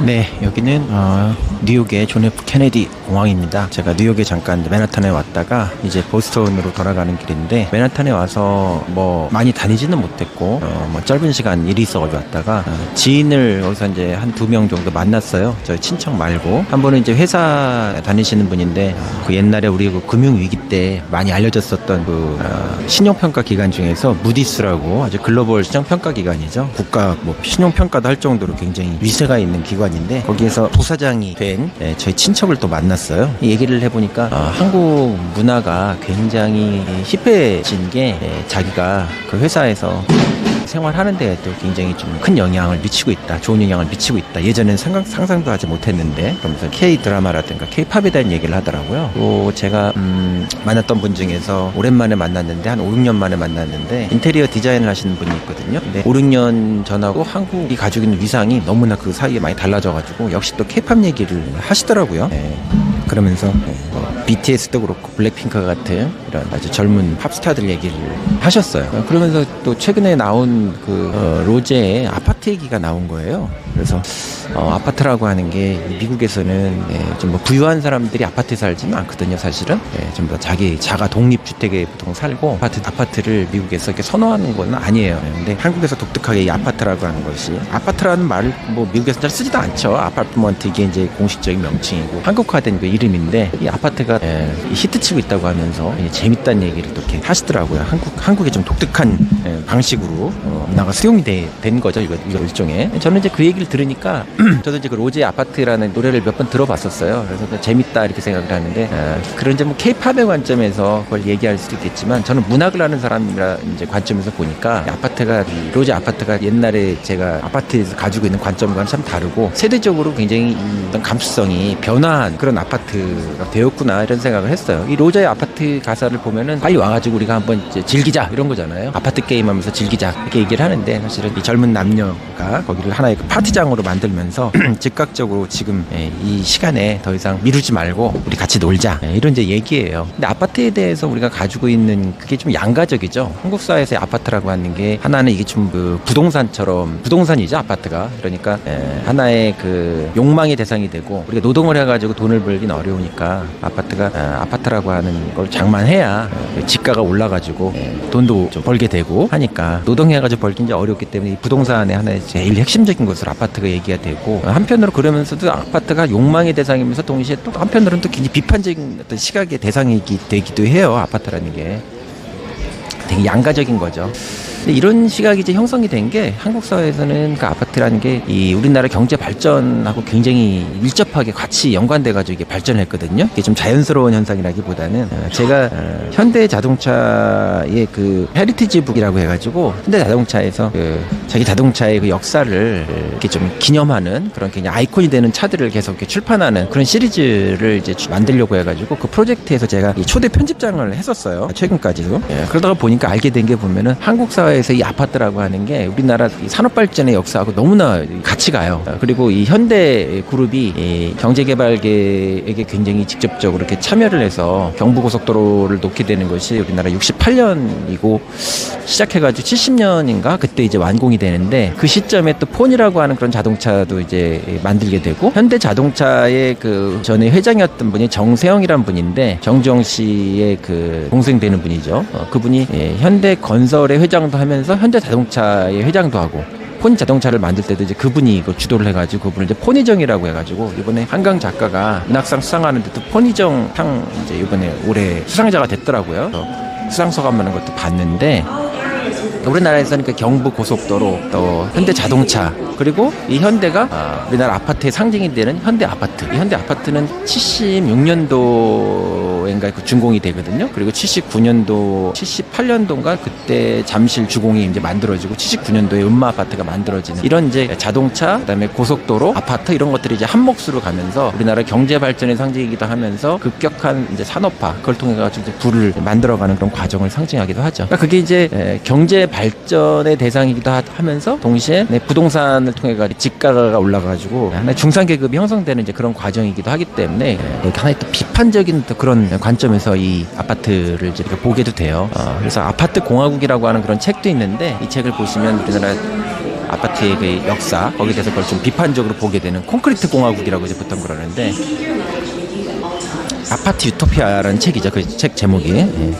네, 여기는 뉴욕의 존 F 케네디 공항입니다. 제가 뉴욕에 잠깐 맨하탄에 왔다가 이제 보스턴으로 돌아가는 길인데, 맨하탄에 와서 뭐 많이 다니지는 못했고 뭐 짧은 시간 일이 있어가지고 왔다가 지인을 여기서 이제 한 2명 정도 만났어요. 저희 친척 말고 한 분은 이제 회사 다니시는 분인데, 그 옛날에 우리 그 금융 위기 때 많이 알려졌었던 그 신용평가 기관 중에서 무디스라고 아주 글로벌 신용평가 기관이죠. 국가 뭐 신용평가도 할 정도로 굉장히 위세가 있는 기관인데, 거기에서 부사장이 된 저희 친척을 또 만났어요. 이 얘기를 해보니까 한국 문화가 굉장히 힙해진 게 자기가 그 회사에서 생활하는 데에 또 굉장히 좀 큰 영향을 미치고 있다. 좋은 영향을 미치고 있다. 예전엔 상상도 하지 못했는데, 그러면서 K-드라마라든가 K-팝에 대한 얘기를 하더라고요. 또 제가 만났던 분 중에서 오랜만에 만났는데, 한 5, 6년 만에 만났는데, 인테리어 디자인을 하시는 분이 있거든요. 근데 5, 6년 전하고 한국이 가지고 있는 위상이 너무나 그 사이에 많이 달라져가지고 역시 또 K-팝 얘기를 하시더라고요. 그러면서 BTS도 그렇고 블랙핑크 같은 이런 아주 젊은 팝스타들 얘기를 하셨어요. 그러면서 또 최근에 나온 그 로제의 아파트 얘기가 나온 거예요. 그래서 아파트라고 하는 게 미국에서는 좀 뭐 부유한 사람들이 아파트에 살지는 않거든요, 사실은. 좀 더 자기 자가 독립주택에 보통 살고, 아파트를 미국에서 이렇게 선호하는 건 아니에요. 근데 한국에서 독특하게 이 아파트라고 하는 것이, 아파트라는 말을 뭐 미국에서 잘 쓰지도 않죠. 아파트먼트, 이게 이제 공식적인 명칭이고 한국화된 그 이름인데, 이 아파트가 히트치고 있다고 하면서 재밌다는 얘기를 또 이렇게 하시더라고요. 한국의 좀 독특한 방식으로 문화가 수용이 된 거죠. 이거 일종의. 저는 이제 그 얘기를 들으니까 저도 이제 그 로제 아파트라는 노래를 몇 번 들어봤었어요. 그래서 재밌다 이렇게 생각을 하는데, 그런 이제 뭐 K-팝의 관점에서 그걸 얘기할 수도 있겠지만, 저는 문학을 하는 사람이라 이제 관점에서 보니까 로제 아파트가 옛날에 제가 아파트에서 가지고 있는 관점과는 참 다르고, 세대적으로 굉장히 어떤 감수성이 변화한 그런 아파트가 되었구나 이런 생각을 했어요. 이 로제의 아파트 가사를 보면은 빨리 와가지고 우리가 한번 이제 즐기자 이런 거잖아요. 아파트 게임하면서 즐기자 이렇게 얘기를 하는데, 사실은 이 젊은 남녀가 거기를 하나의 그 파티장으로 만들면서 즉각적으로 지금 이 시간에 더 이상 미루지 말고 우리 같이 놀자, 이런 이제 얘기예요. 근데 아파트에 대해서 우리가 가지고 있는 그게 좀 양가적이죠. 한국 사회에서의 아파트라고 하는 게, 하나는 이게 좀 그 부동산이죠, 아파트가. 그러니까 하나의 그 욕망의 대상이 되고, 우리가 노동을 해가지고 돈을 벌긴 어려우니까 아파트라고 하는 걸 장만해야 지가가 올라가지고 돈도 좀 벌게 되고 하니까, 노동해가지고 벌긴 이제 어렵기 때문에 이 부동산의 하나의 제일 핵심적인 것으로 아파트가 얘기가 되고, 한편으로 그러면서도 아파트가 욕망의 대상이면서 동시에 또 한편으로는 또 굉장히 비판적인 어떤 시각의 대상이 되기도 해요. 아파트라는 게 되게 양가적인 거죠. 근데 이런 시각이 이제 형성이 된 게, 한국 사회에서는 그 아파트라는 게 이 우리나라 경제 발전하고 굉장히 밀접하게 같이 연관돼가지고 이게 발전했거든요. 이게 좀 자연스러운 현상이라기보다는, 제가 현대 자동차의 그 헤리티지 북이라고 해가지고, 현대 자동차에서 그 자기 자동차의 그 역사를 이렇게 좀 기념하는 그런 굉장히 아이콘이 되는 차들을 계속 이렇게 출판하는 그런 시리즈를 이제 만들려고 해가지고, 그 프로젝트에서 제가 이 초대 편집장을 했었어요, 최근까지도. 그러다가 보니까 알게 된 게, 보면은 한국 사회에서 이 아파트라고 하는 게 우리나라 산업 발전의 역사하고 너무나 같이 가요. 그리고 이 현대 그룹이 이 경제개발계에게 굉장히 직접적으로 이렇게 참여를 해서 경부고속도로를 놓게 되는 것이 우리나라 68년이고, 시작해가지고 70년인가 그때 이제 완공이 되는데, 그 시점에 또 폰이라고 하는 그런 자동차도 이제 만들게 되고, 현대 자동차의 그 전에 회장이었던 분이 정세영이란 분인데, 정주영 씨의 그 동생 되는 분이죠. 그분이 현대 건설의 회장도 하면서 현대 자동차의 회장도 하고, 폰 자동차를 만들 때도 이제 그분이 이거 주도를 해가지고, 그분을 이제 폰이정이라고 해가지고, 이번에 한강 작가가 문학상 수상하는데 또 폰이정 상 이제 이번에 올해 수상자가 됐더라고요. 수상소감 하는 것도 봤는데, 우리나라에서는 그 경부 고속도로, 또 현대 자동차, 그리고 이 현대가 우리나라 아파트의 상징이 되는 현대 아파트. 이 현대 아파트는 76년도인가 그 준공이 되거든요. 그리고 79년도, 78년도인가 그때 잠실 주공이 이제 만들어지고, 79년도에 음마 아파트가 만들어지는, 이런 이제 자동차, 그다음에 고속도로, 아파트, 이런 것들이 이제 한 몫으로 가면서 우리나라 경제 발전의 상징이기도 하면서 급격한 이제 산업화, 그걸 통해 가지고 부를 만들어가는 그런 과정을 상징하기도 하죠. 그러니까 그게 이제 경제 발전의 대상이기도 하면서, 동시에 부동산을 통해 가지고 집가가 올라가지고 하나의 중산 계급이 형성되는 이제 그런 과정이기도 하기 때문에, 하나의 또 비판적인 또 그런 관점에서 이 아파트를 이제 이렇게 보게도 돼요. 그래서 아파트 공화국이라고 하는 그런 책도 있는데, 이 책을 보시면 우리나라 아파트의 그 역사 거기에 대해서 그걸 좀 비판적으로 보게 되는 콘크리트 공화국이라고 이제 보통 그러는데 아파트 유토피아라는 책이죠. 그 책 제목이. 예.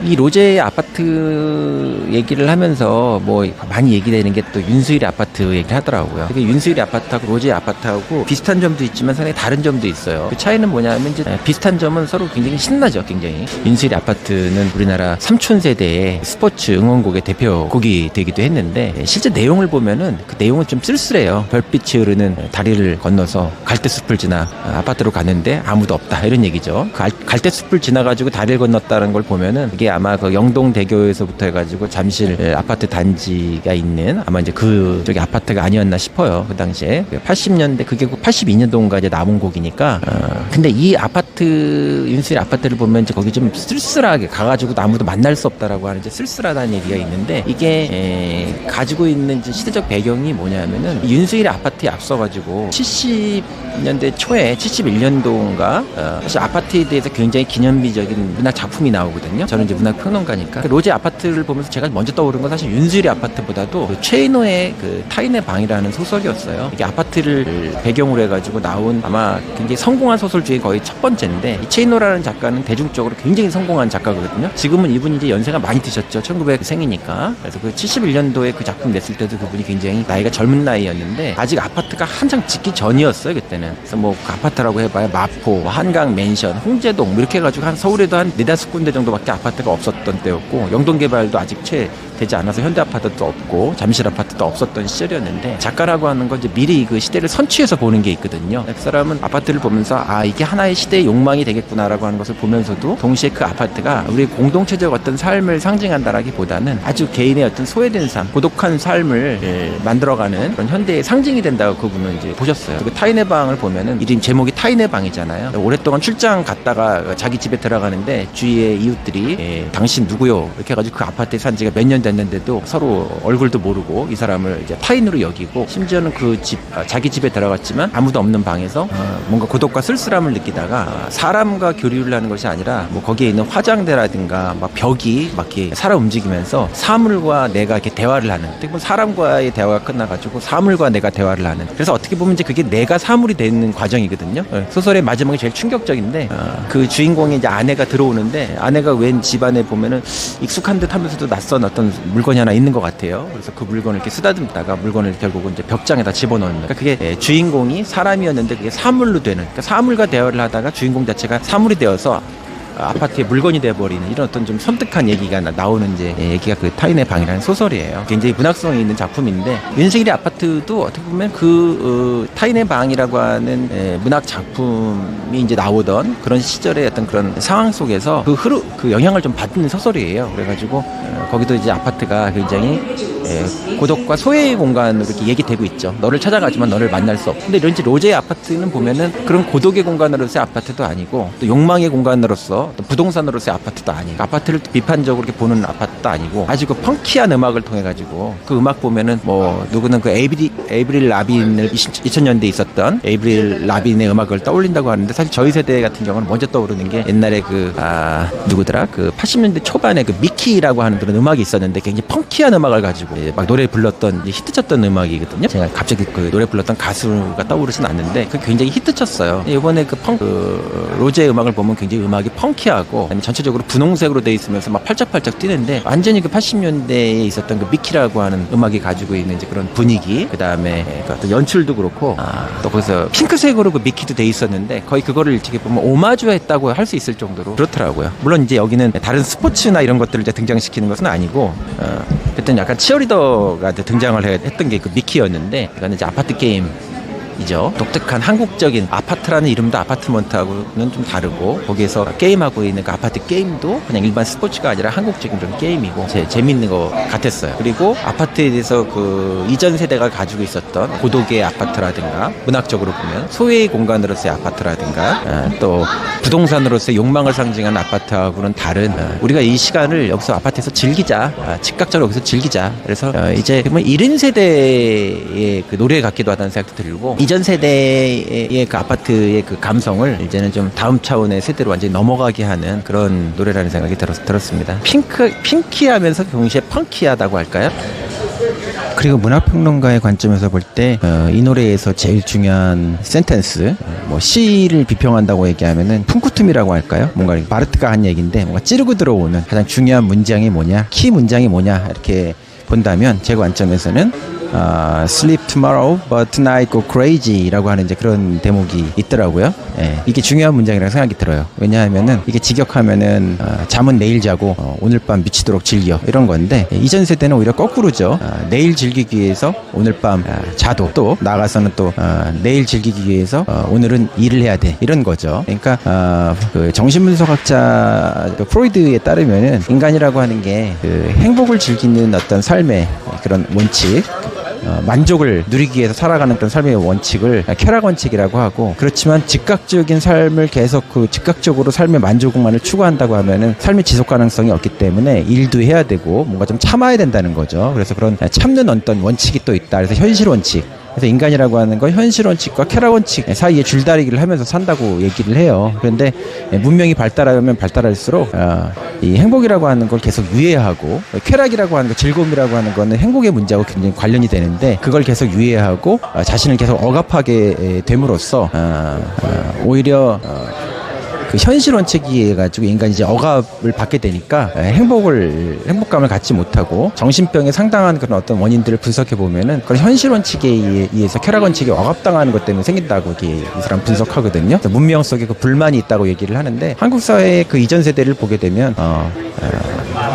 이 로제의 아파트 얘기를 하면서 뭐 많이 얘기되는 게 또 윤수일의 아파트 얘기를 하더라고요. 그게 윤수일의 아파트하고 로제의 아파트하고 비슷한 점도 있지만 상당히 다른 점도 있어요. 그 차이는 뭐냐면 이제 비슷한 점은 서로 굉장히 신나죠. 굉장히. 윤수일의 아파트는 우리나라 삼촌 세대의 스포츠 응원곡의 대표곡이 되기도 했는데 실제 내용을 보면은 그 내용은 좀 쓸쓸해요. 별빛이 흐르는 다리를 건너서 갈대숲을 지나 아파트로 가는데 아무도 없다 이런 얘기죠. 갈대숲을 지나가지고 다리를 건넜다는 걸 보면은 이게 아마 그 영동대교에서부터 해가지고 잠실 아파트 단지가 있는 아마 이제 그쪽이 아파트가 아니었나 싶어요. 그 당시에 80년대 그게 82년도인가 이제 나온 곡이니까. 근데 이 아파트 윤수일 아파트를 보면 이제 거기 좀 쓸쓸하게 가가지고 아무도 만날 수 없다라고 하는 이제 쓸쓸하다는 얘기가 있는데 이게 가지고 있는 이제 시대적 배경이 뭐냐면은 윤수일의 아파트에 앞서가지고 70년대 초에 71년도인가 사실 아파트에 대해서 굉장히 기념비적인 문학 작품이 나오거든요. 저는 이제 문학 평론가니까 로제 아파트를 보면서 제가 먼저 떠오른 건 사실 윤수일의 아파트보다도 그 최인호의 그 타인의 방이라는 소설이었어요. 이게 아파트를 배경으로 해가지고 나온 아마 굉장히 성공한 소설 중에 거의 첫 번째인데 이 최인호라는 작가는 대중적으로 굉장히 성공한 작가거든요. 지금은 이분이 이제 연세가 많이 드셨죠. 1900생이니까. 그래서 그 71년도에 그 작품 냈을 때도 그분이 굉장히 나이가 젊은 나이였는데 아직 아파트가 한창 짓기 전이었어요. 그때는. 그래서 뭐 그 아파트라고 해봐야 마포, 한강 맨션, 홍제동 뭐 이렇게 해가지고 한 서울에도 한 4-5군데 정도밖에 아파트가 없었던 때였고 영동개발도 아직 되지 않아서 현대아파트도 없고 잠실아파트도 없었던 시절이었는데 작가라고 하는 건 이제 미리 그 시대를 선취해서 보는 게 있거든요. 그 사람은 아파트를 보면서 이게 하나의 시대의 욕망이 되겠구나라고 하는 것을 보면서도 동시에 그 아파트가 우리 공동체적 어떤 삶을 상징한다라기보다는 아주 개인의 어떤 소외된 삶, 고독한 삶을 만들어가는 그런 현대의 상징이 된다고 그분은 이제 보셨어요. 그 타인의 방을 보면은 이름 제목이 타인의 방이잖아요. 오랫동안 출장 갔다가 자기 집에 들어가는데 주위의 이웃들이 당신 누구요? 이렇게 해가지고 그 아파트에 산 지가 몇 년 됐는데도 서로 얼굴도 모르고 이 사람을 이제 타인으로 여기고 심지어는 그 집, 자기 집에 들어갔지만 아무도 없는 방에서 뭔가 고독과 쓸쓸함을 느끼다가 사람과 교류를 하는 것이 아니라 뭐 거기에 있는 화장대라든가 막 벽이 막 이렇게 살아 움직이면서 사물과 내가 이렇게 대화를 하는 어떻게 보면 사람과의 대화가 끝나가지고 사물과 내가 대화를 하는 그래서 어떻게 보면 이제 그게 내가 사물이 되는 과정이거든요. 소설의 마지막이 제일 충격적인데 그 주인공이 이제 아내가 들어오는데 아내가 웬 집안에 보면은 익숙한 듯 하면서도 낯선 어떤 물건이 하나 있는 것 같아요. 그래서 그 물건을 이렇게 쓰다듬다가 물건을 결국은 이제 벽장에다 집어넣는. 그러니까 그게 주인공이 사람이었는데 그게 사물로 되는. 그러니까 사물과 대화를 하다가 주인공 자체가 사물이 되어서 아파트에 물건이 돼버리는 이런 어떤 좀 섬뜩한 얘기가 나오는 이제 얘기가 그 타인의 방이라는 소설이에요. 굉장히 문학성이 있는 작품인데 윤수일의 아파트도 어떻게 보면 그 타인의 방이라고 하는 문학 작품이 이제 나오던 그런 시절의 어떤 그런 상황 속에서 그 영향을 좀 받는 소설이에요. 그래가지고 거기도 이제 아파트가 굉장히 고독과 소외의 공간으로 이렇게 얘기되고 있죠. 너를 찾아가지만 너를 만날 수 없고. 근데 이런 로제의 아파트는 보면은 그런 고독의 공간으로서의 아파트도 아니고 또 욕망의 공간으로서 또 부동산으로서의 아파트도 아니고 아파트를 비판적으로 이렇게 보는 아파트도 아니고 아주 그 펑키한 음악을 통해 가지고 그 음악 보면은 뭐 누구는 그 에이브릴 라빈을 2000년대에 있었던 에이브릴 라빈의 음악을 떠올린다고 하는데 사실 저희 세대 같은 경우는 먼저 떠오르는 게 옛날에 누구더라 그 80년대 초반에 그 미키라고 하는 그런 음악이 있었는데 굉장히 펑키한 음악을 가지고 막 노래 불렀던 히트쳤던 음악이거든요. 제가 갑자기 그 노래 불렀던 가수가 떠오르진 않는데 그 굉장히 히트쳤어요. 이번에 로제의 음악을 보면 굉장히 음악이 펑키하고 전체적으로 분홍색으로 돼 있으면서 막 팔짝팔짝 뛰는데 완전히 그 80년대에 있었던 그 미키라고 하는 음악이 가지고 있는 이제 그런 분위기 그 다음에 그 연출도 그렇고 또 거기서 핑크색으로 그 미키도 돼 있었는데 거의 그거를 어떻게 보면 오마주했다고 할 수 있을 정도로 그렇더라고요. 물론 이제 여기는 다른 스포츠나 이런 것들을 이제 등장시키는 것은 아니고 그때는 약간 치어리더가 등장을 했던 게 그 미키였는데 이거는 이제 아파트 게임이죠. 독특한 한국적인 아파트라는 이름도 아파트먼트하고는 좀 다르고 거기에서 게임하고 있는 그 아파트 게임도 그냥 일반 스포츠가 아니라 한국적인 그런 게임이고 재밌는 것 같았어요. 그리고 아파트에 대해서 그 이전 세대가 가지고 있었던 고독의 아파트라든가 문학적으로 보면 소외의 공간으로서의 아파트라든가 또 부동산으로서의 욕망을 상징하는 아파트하고는 다른 우리가 이 시간을 여기서 아파트에서 즐기자 즉각적으로 여기서 즐기자 그래서 이제 보면 70세대의 그 노래 같기도 하다는 생각도 들고 이전 세대의 그 아파트의 그 감성을 이제는 좀 다음 차원의 세대로 완전히 넘어가게 하는 그런 노래라는 생각이 들었습니다. 핑키하면서 동시에 펑키하다고 할까요? 그리고 문학평론가의 관점에서 볼 때 이 노래에서 제일 중요한 센텐스, 뭐 시를 비평한다고 얘기하면은 쿵쿠툼이라고 할까요? 뭔가 바르트가 한 얘기인데 뭔가 찌르고 들어오는 가장 중요한 문장이 뭐냐, 키 문장이 뭐냐 이렇게 본다면 제 관점에서는 Sleep tomorrow, but tonight go crazy라고 하는 이제 그런 대목이 있더라고요. 예, 이게 중요한 문장이라고 생각이 들어요. 왜냐하면은 이게 직역하면은 잠은 내일 자고 오늘 밤 미치도록 즐겨 이런 건데 이전 세대는 오히려 거꾸로죠. 내일 즐기기 위해서 오늘 밤 자도 또 나가서는 또 내일 즐기기 위해서 오늘은 일을 해야 돼 이런 거죠. 그러니까 그 정신분석학자 그 프로이드에 따르면은 인간이라고 하는 게 그 행복을 즐기는 어떤 삶의 그런 원칙, 만족을 누리기 위해서 살아가는 그런 삶의 원칙을 쾌락 원칙이라고 하고, 그렇지만 즉각적인 삶을 계속 그 즉각적으로 삶의 만족만을 추구한다고 하면은 삶의 지속 가능성이 없기 때문에 일도 해야 되고 뭔가 좀 참아야 된다는 거죠. 그래서 그런 참는 어떤 원칙이 또 있다. 그래서 현실 원칙. 그래서 인간이라고 하는 건 현실 원칙과 쾌락 원칙 사이에 줄다리기를 하면서 산다고 얘기를 해요. 그런데 문명이 발달하면 발달할수록 이 행복이라고 하는 걸 계속 유예하고, 쾌락이라고 하는 거, 즐거움이라고 하는 거는 행복의 문제하고 굉장히 관련이 되는데 그걸 계속 유예하고 자신을 계속 억압하게 됨으로써 오히려 그 현실 원칙이 해가지고 인간이 이제 억압을 받게 되니까 행복감을 갖지 못하고 정신병에 상당한 그런 어떤 원인들을 분석해 보면은 그런 현실 원칙에 의해서 쾌락 원칙이 억압당하는 것 때문에 생긴다고 이 사람 분석하거든요. 문명 속에 그 불만이 있다고 얘기를 하는데 한국 사회의 그 이전 세대를 보게 되면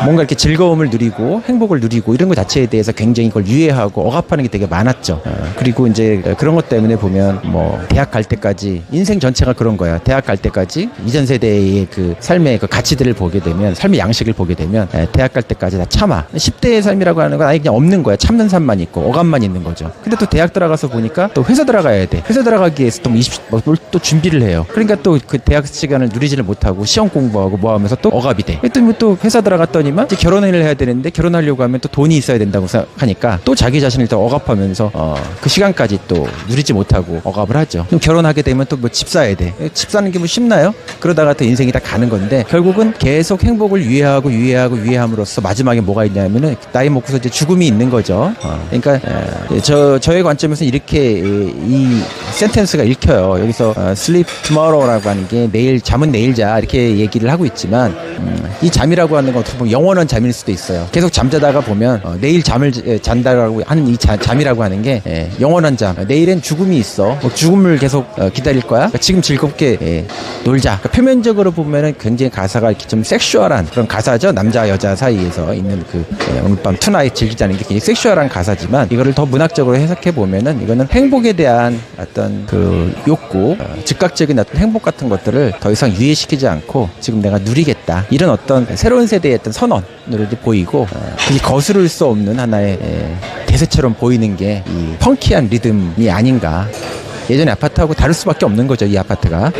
뭔가 이렇게 즐거움을 누리고 행복을 누리고 이런 것 자체에 대해서 굉장히 그걸 유예하고 억압하는 게 되게 많았죠. 그리고 이제 그런 것 때문에 보면 뭐 대학 갈 때까지 인생 전체가 그런 거야. 대학 갈 때까지 이전 세대의 그 삶의 그 가치들을 보게 되면, 삶의 양식을 보게 되면 대학 갈 때까지 다 참아. 10대의 삶이라고 하는 건 아예 그냥 없는 거야. 참는 삶만 있고 억압만 있는 거죠. 근데 또 대학 들어가서 보니까 또 회사 들어가야 돼. 회사 들어가기 위해서 또 또 준비를 해요. 그러니까 또 그 대학 시간을 누리지를 못하고 시험 공부하고 뭐 하면서 또 억압이 돼. 또 회사 들어갔더니만 이제 결혼을 해야 되는데 결혼하려고 하면 또 돈이 있어야 된다고 생각하니까 또 자기 자신을 더 억압하면서 그 시간까지 또 누리지 못하고 억압을 하죠. 그럼 결혼하게 되면 또 뭐 집 사야 돼. 집 사는 게 뭐 쉽나요? 그러다가 또 인생이 다 가는 건데 결국은 계속 행복을 유예함으로써 마지막에 뭐가 있냐면은 나이 먹고서 이제 죽음이 있는 거죠. 그러니까 저의 관점에서 이렇게 이 센텐스가 읽혀요. 여기서 sleep tomorrow라고 하는 게 잠은 내일 자 이렇게 얘기를 하고 있지만 이 잠이라고 하는 건 어떻게 보면 영원한 잠일 수도 있어요. 계속 잠자다가 보면 내일 잠을 잔다라고 하는 이 잠이라고 하는 게 영원한 잠. 내일엔 죽음이 있어. 죽음을 계속 기다릴 거야. 그러니까 지금 즐겁게 놀자. 그러니까 표면적으로 보면은 굉장히 가사가 이렇게 좀 섹슈얼한 그런 가사죠. 남자 여자 사이에서 있는 그 오늘 밤 투나잇 즐기자는 게 굉장히 섹슈얼한 가사지만 이거를 더 문학적으로 해석해 보면은 이거는 행복에 대한 어떤 그 욕구, 즉각적인 어떤 행복 같은 것들을 더 이상 유예시키지 않고 지금 내가 누리겠다 이런 어떤 새로운 세대의 어떤 선언으로 보이고, 그게 거스를 수 없는 하나의 대세처럼 보이는 게 이 펑키한 리듬이 아닌가. 예전에 아파트하고 다를 수밖에 없는 거죠, 이 아파트가.